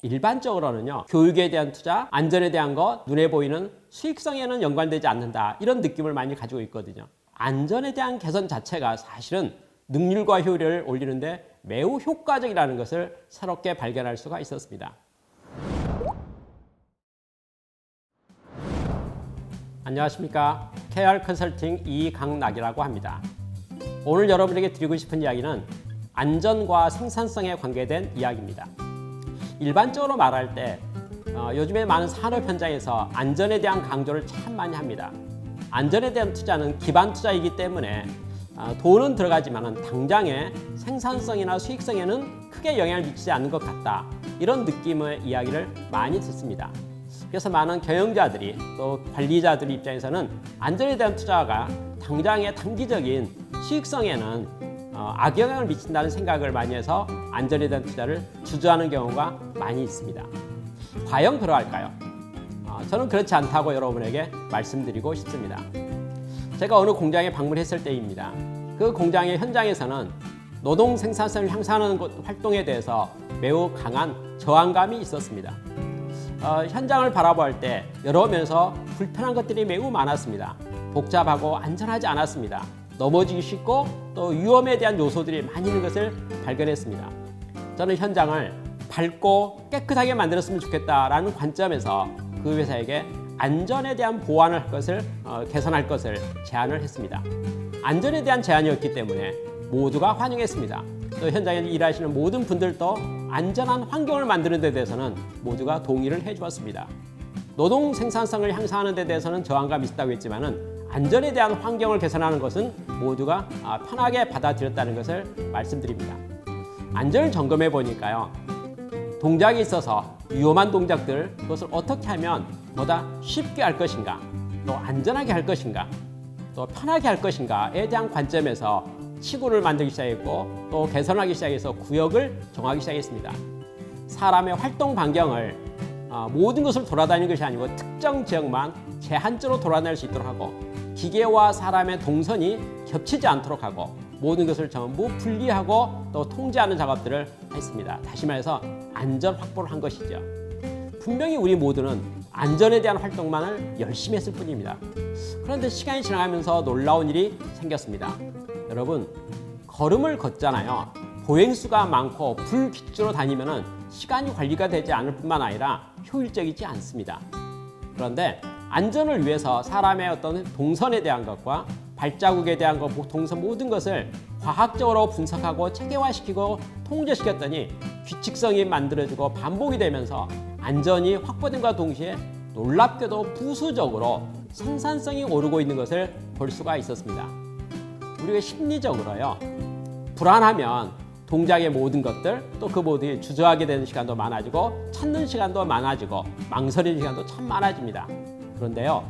일반적으로는요, 교육에 대한 투자, 안전에 대한 것, 눈에 보이는 수익성에는 연관되지 않는다, 이런 느낌을 많이 가지고 있거든요. 안전에 대한 개선 자체가 사실은 능률과 효율을 올리는데 매우 효과적이라는 것을 새롭게 발견할 수가 있었습니다. 안녕하십니까. KR 컨설팅 이강락이라고 합니다. 오늘 여러분에게 드리고 싶은 이야기는 안전과 생산성에 관계된 이야기입니다. 일반적으로 말할 때 요즘에 많은 산업 현장에서 안전에 대한 강조를 참 많이 합니다. 안전에 대한 투자는 기반 투자이기 때문에 돈은 들어가지만 당장의 생산성이나 수익성에는 크게 영향을 미치지 않는 것 같다, 이런 느낌의 이야기를 많이 듣습니다. 그래서 많은 경영자들이 또 관리자들 입장에서는 안전에 대한 투자가 당장의 단기적인 수익성에는 악영향을 미친다는 생각을 많이 해서 안전에 대한 투자를 주저하는 경우가 많이 있습니다. 과연 그러할까요? 저는 그렇지 않다고 여러분에게 말씀드리고 싶습니다. 제가 어느 공장에 방문했을 때입니다. 그 공장의 현장에서는 노동 생산성을 향상하는 활동에 대해서 매우 강한 저항감이 있었습니다. 현장을 바라볼 때 여러 면에서 불편한 것들이 매우 많았습니다. 복잡하고 안전하지 않았습니다. 넘어지기 쉽고 또 위험에 대한 요소들이 많이 있는 것을 발견했습니다. 저는 현장을 밝고 깨끗하게 만들었으면 좋겠다라는 관점에서 그 회사에게 안전에 대한 보완을 할 것을 개선할 것을 제안을 했습니다. 안전에 대한 제안이었기 때문에 모두가 환영했습니다. 또 현장에 일하시는 모든 분들도 안전한 환경을 만드는 데 대해서는 모두가 동의를 해주었습니다. 노동 생산성을 향상하는 데 대해서는 저항감이 있다고 했지만은 안전에 대한 환경을 개선하는 것은 모두가 편하게 받아들였다는 것을 말씀드립니다. 안전을 점검해 보니까요, 동작이 있어서 위험한 동작들, 그것을 어떻게 하면 보다 쉽게 할 것인가, 또 안전하게 할 것인가, 또 편하게 할 것인가에 대한 관점에서 치고를 만들기 시작했고 또 개선하기 시작해서 구역을 정하기 시작했습니다. 사람의 활동 반경을 모든 것을 돌아다니는 것이 아니고 특정 지역만 제한적으로 돌아다닐 수 있도록 하고, 기계와 사람의 동선이 겹치지 않도록 하고, 모든 것을 전부 분리하고 또 통제하는 작업들을 했습니다. 다시 말해서 안전 확보를 한 것이죠. 분명히 우리 모두는 안전에 대한 활동만을 열심히 했을 뿐입니다. 그런데 시간이 지나가면서 놀라운 일이 생겼습니다. 여러분, 걸음을 걷잖아요. 보행수가 많고 불규칙적으로 다니면은 시간이 관리가 되지 않을 뿐만 아니라 효율적이지 않습니다. 그런데 안전을 위해서 사람의 어떤 동선에 대한 것과 발자국에 대한 것, 동선 모든 것을 과학적으로 분석하고 체계화시키고 통제시켰더니 규칙성이 만들어지고 반복이 되면서 안전이 확보된 것과 동시에 놀랍게도 부수적으로 생산성이 오르고 있는 것을 볼 수가 있었습니다. 우리가 심리적으로요, 불안하면 동작의 모든 것들, 또 그 모두에 주저하게 되는 시간도 많아지고 찾는 시간도 많아지고 망설이는 시간도 참 많아집니다. 그런데요,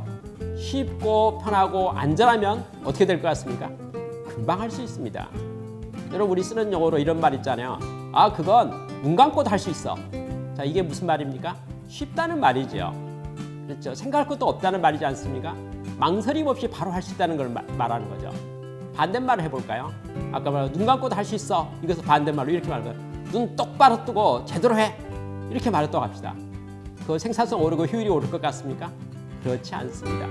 쉽고 편하고 안전하면 어떻게 될 것 같습니까? 금방 할 수 있습니다. 여러분, 우리 쓰는 용어로 이런 말 있잖아요. 그건 눈 감고도 할 수 있어. 자, 이게 무슨 말입니까? 쉽다는 말이죠. 그렇죠? 생각할 것도 없다는 말이지 않습니까? 망설임 없이 바로 할 수 있다는 걸 말하는 거죠. 반대말을 해볼까요? 아까 말한 눈 감고도 할 수 있어. 이것을 반대말로 이렇게 말하면 눈 똑바로 뜨고 제대로 해. 이렇게 말했다고 합시다. 그 생산성 오르고 효율이 오를 것 같습니까? 그렇지 않습니다.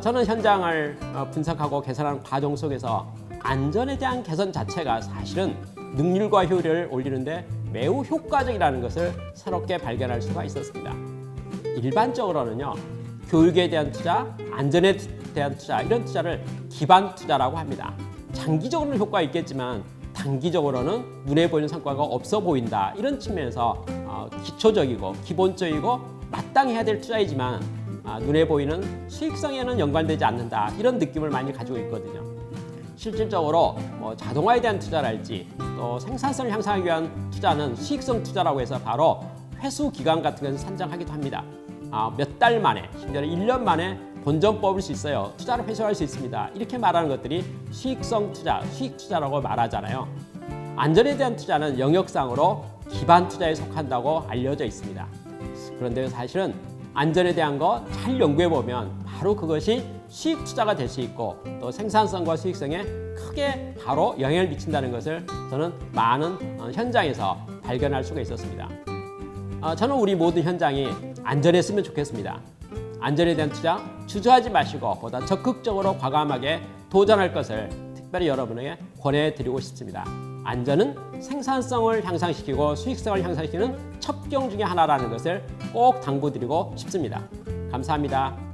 저는 현장을 분석하고 개선하는 과정 속에서 안전에 대한 개선 자체가 사실은 능률과 효율을 올리는데 매우 효과적이라는 것을 새롭게 발견할 수가 있었습니다. 일반적으로는요, 교육에 대한 투자, 안전에 대한 투자, 이런 투자를 기반 투자라고 합니다. 장기적으로는 효과가 있겠지만 단기적으로는 눈에 보이는 성과가 없어 보인다, 이런 측면에서 기초적이고 기본적이고 마땅히 해야 될 투자이지만 눈에 보이는 수익성에는 연관되지 않는다, 이런 느낌을 많이 가지고 있거든요. 실질적으로 자동화에 대한 투자랄지 또 생산성을 향상하기 위한 투자는 수익성 투자라고 해서 바로 회수 기간 같은 것을 산정하기도 합니다. 몇 달 만에, 심지어는 1년 만에 본전 뽑을 수 있어요. 투자를 회수할 수 있습니다. 이렇게 말하는 것들이 수익성 투자, 수익 투자라고 말하잖아요. 안전에 대한 투자는 영역상으로 기반 투자에 속한다고 알려져 있습니다. 그런데 사실은 안전에 대한 거 잘 연구해 보면 바로 그것이 수익 투자가 될 수 있고 또 생산성과 수익성에 크게 바로 영향을 미친다는 것을 저는 많은 현장에서 발견할 수가 있었습니다. 저는 우리 모든 현장이 안전했으면 좋겠습니다. 안전에 대한 투자 주저하지 마시고 보다 적극적으로 과감하게 도전할 것을 특별히 여러분에게 권해드리고 싶습니다. 안전은 생산성을 향상시키고 수익성을 향상시키는 첩경 중에 하나라는 것을 꼭 당부드리고 싶습니다. 감사합니다.